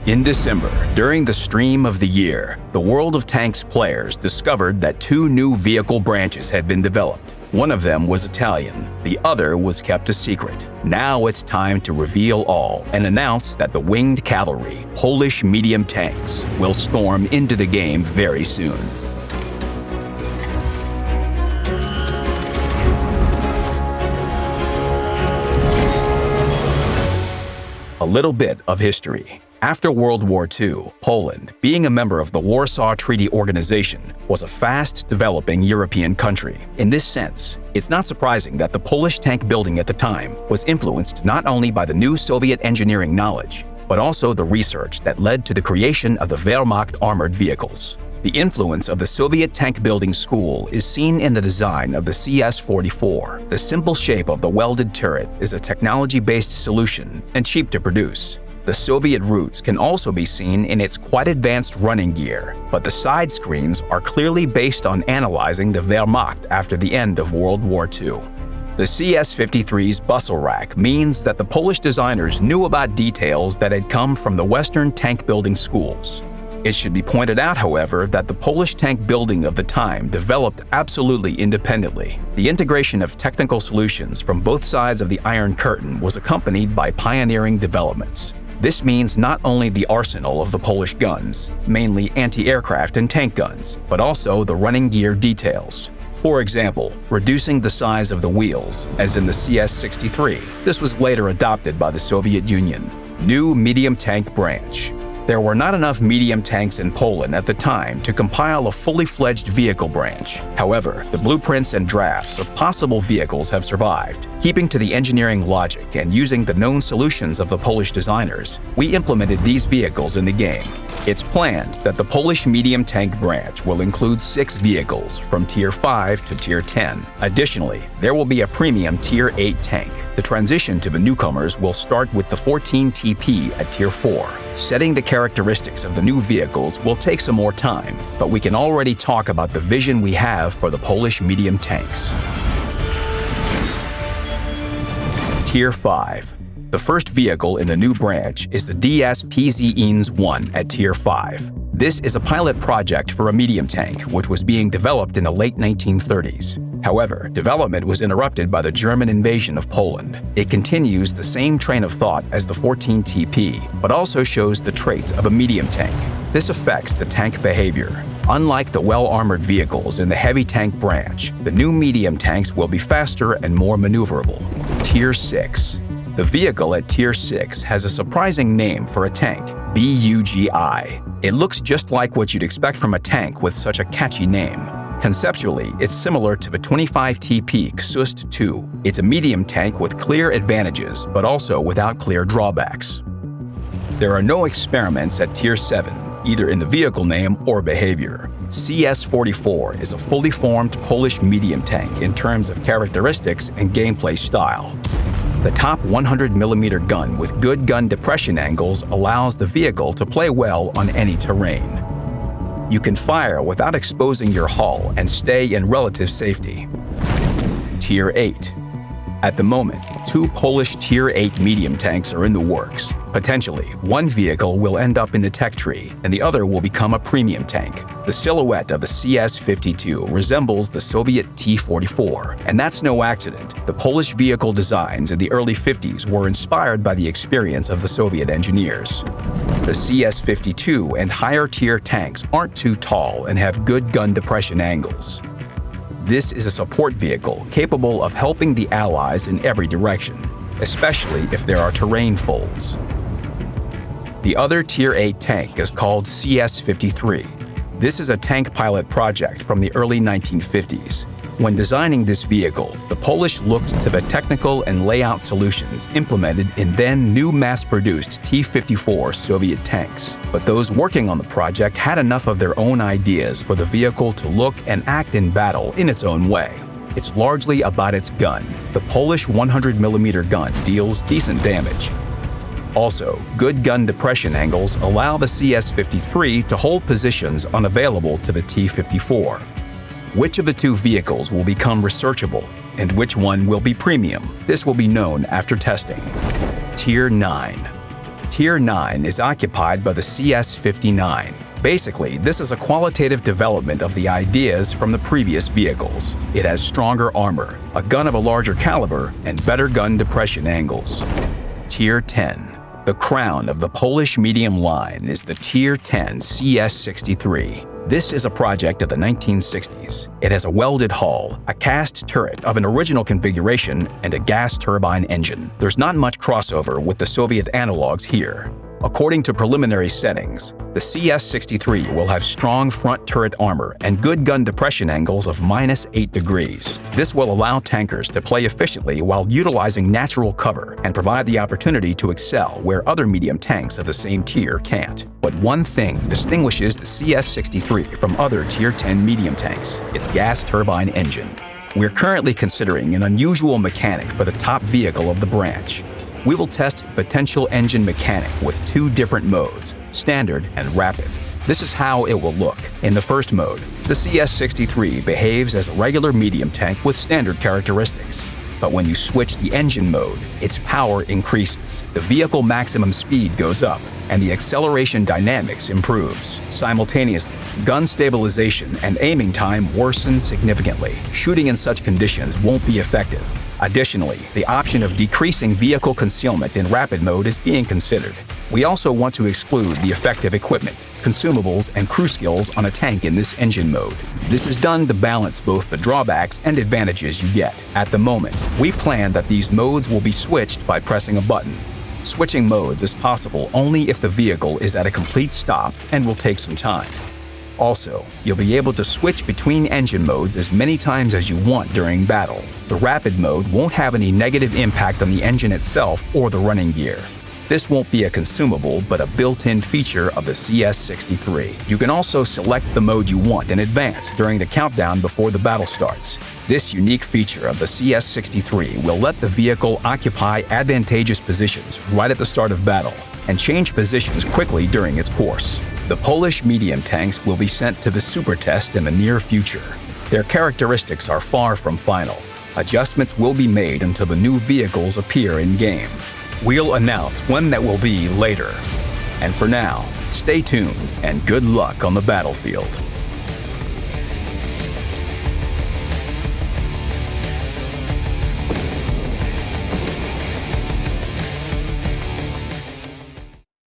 In December, during the stream of the year, the World of Tanks players discovered that two new vehicle branches had been developed. One of them was Italian, the other was kept a secret. Now it's time to reveal all and announce that the winged cavalry, Polish medium tanks, will storm into the game very soon. A little bit of history. After World War II, Poland, being a member of the Warsaw Treaty Organization, was a fast-developing European country. In this sense, it's not surprising that the Polish tank building at the time was influenced not only by the new Soviet engineering knowledge, but also the research that led to the creation of the Wehrmacht armored vehicles. The influence of the Soviet tank building school is seen in the design of the CS-44. The simple shape of the welded turret is a technology-based solution and cheap to produce. The Soviet roots can also be seen in its quite advanced running gear, but the side screens are clearly based on analyzing the Wehrmacht after the end of World War II. The CS-53's bustle rack means that the Polish designers knew about details that had come from the Western tank building schools. It should be pointed out, however, that the Polish tank building of the time developed absolutely independently. The integration of technical solutions from both sides of the Iron Curtain was accompanied by pioneering developments. This means not only the arsenal of the Polish guns, mainly anti-aircraft and tank guns, but also the running gear details. For example, reducing the size of the wheels, as in the CS-63. This was later adopted by the Soviet Union. New medium tank branch. There were not enough medium tanks in Poland at the time to compile a fully fledged vehicle branch. However, the blueprints and drafts of possible vehicles have survived. Keeping to the engineering logic and using the known solutions of the Polish designers, we implemented these vehicles in the game. It's planned that the Polish medium tank branch will include 6 vehicles from Tier 5 to Tier 10. Additionally, there will be a premium Tier 8 tank. The transition to the newcomers will start with the 14 TP at Tier 4. Setting the characteristics of the new vehicles will take some more time, but we can already talk about the vision we have for the Polish medium tanks. Tier 5. The first vehicle in the new branch is the DS-PZINS-1 at Tier 5. This is a pilot project for a medium tank, which was being developed in the late 1930s. However, development was interrupted by the German invasion of Poland. It continues the same train of thought as the 14 TP, but also shows the traits of a medium tank. This affects the tank behavior. Unlike the well-armored vehicles in the heavy tank branch, the new medium tanks will be faster and more maneuverable. Tier 6. The vehicle at Tier 6 has a surprising name for a tank, BUGI. It looks just like what you'd expect from a tank with such a catchy name. Conceptually, it's similar to the 25 TP Ksust 2. It's a medium tank with clear advantages, but also without clear drawbacks. There are no experiments at Tier 7, either in the vehicle name or behavior. CS-44 is a fully formed Polish medium tank in terms of characteristics and gameplay style. The top 100mm gun with good gun depression angles allows the vehicle to play well on any terrain. You can fire without exposing your hull and stay in relative safety. Tier 8. At the moment, 2 Polish Tier 8 medium tanks are in the works. Potentially, one vehicle will end up in the tech tree, and the other will become a premium tank. The silhouette of the CS-52 resembles the Soviet T-44, and that's no accident. The Polish vehicle designs in the early 50s were inspired by the experience of the Soviet engineers. The CS-52 and higher-tier tanks aren't too tall and have good gun depression angles. This is a support vehicle capable of helping the Allies in every direction, especially if there are terrain folds. The other Tier 8 tank is called CS-53. This is a tank pilot project from the early 1950s. When designing this vehicle, the Polish looked to the technical and layout solutions implemented in then new mass-produced T-54 Soviet tanks. But those working on the project had enough of their own ideas for the vehicle to look and act in battle in its own way. It's largely about its gun. The Polish 100mm gun deals decent damage. Also, good gun depression angles allow the CS-53 to hold positions unavailable to the T-54. Which of the 2 vehicles will become researchable, and which one will be premium? This will be known after testing. Tier 9. Tier 9 is occupied by the CS-59. Basically, this is a qualitative development of the ideas from the previous vehicles. It has stronger armor, a gun of a larger caliber, and better gun depression angles. Tier 10. The crown of the Polish medium line is the Tier 10 CS-63. This is a project of the 1960s. It has a welded hull, a cast turret of an original configuration, and a gas turbine engine. There's not much crossover with the Soviet analogs here. According to preliminary settings, the CS-63 will have strong front turret armor and good gun depression angles of -8 degrees. This will allow tankers to play efficiently while utilizing natural cover and provide the opportunity to excel where other medium tanks of the same tier can't. But one thing distinguishes the CS-63 from other Tier 10 medium tanks: its gas turbine engine. We're currently considering an unusual mechanic for the top vehicle of the branch. We will test the potential engine mechanic with 2 different modes, standard and rapid. This is how it will look. In the first mode, the CS-63 behaves as a regular medium tank with standard characteristics. But when you switch the engine mode, its power increases, the vehicle maximum speed goes up, and the acceleration dynamics improves. Simultaneously, gun stabilization and aiming time worsen significantly. Shooting in such conditions won't be effective. Additionally, the option of decreasing vehicle concealment in rapid mode is being considered. We also want to exclude the effective equipment, consumables, and crew skills on a tank in this engine mode. This is done to balance both the drawbacks and advantages you get. At the moment, we plan that these modes will be switched by pressing a button. Switching modes is possible only if the vehicle is at a complete stop and will take some time. Also, you'll be able to switch between engine modes as many times as you want during battle. The rapid mode won't have any negative impact on the engine itself or the running gear. This won't be a consumable, but a built-in feature of the CS-63. You can also select the mode you want in advance during the countdown before the battle starts. This unique feature of the CS-63 will let the vehicle occupy advantageous positions right at the start of battle and change positions quickly during its course. The Polish medium tanks will be sent to the Supertest in the near future. Their characteristics are far from final. Adjustments will be made until the new vehicles appear in-game. We'll announce when that will be later. And for now, stay tuned and good luck on the battlefield.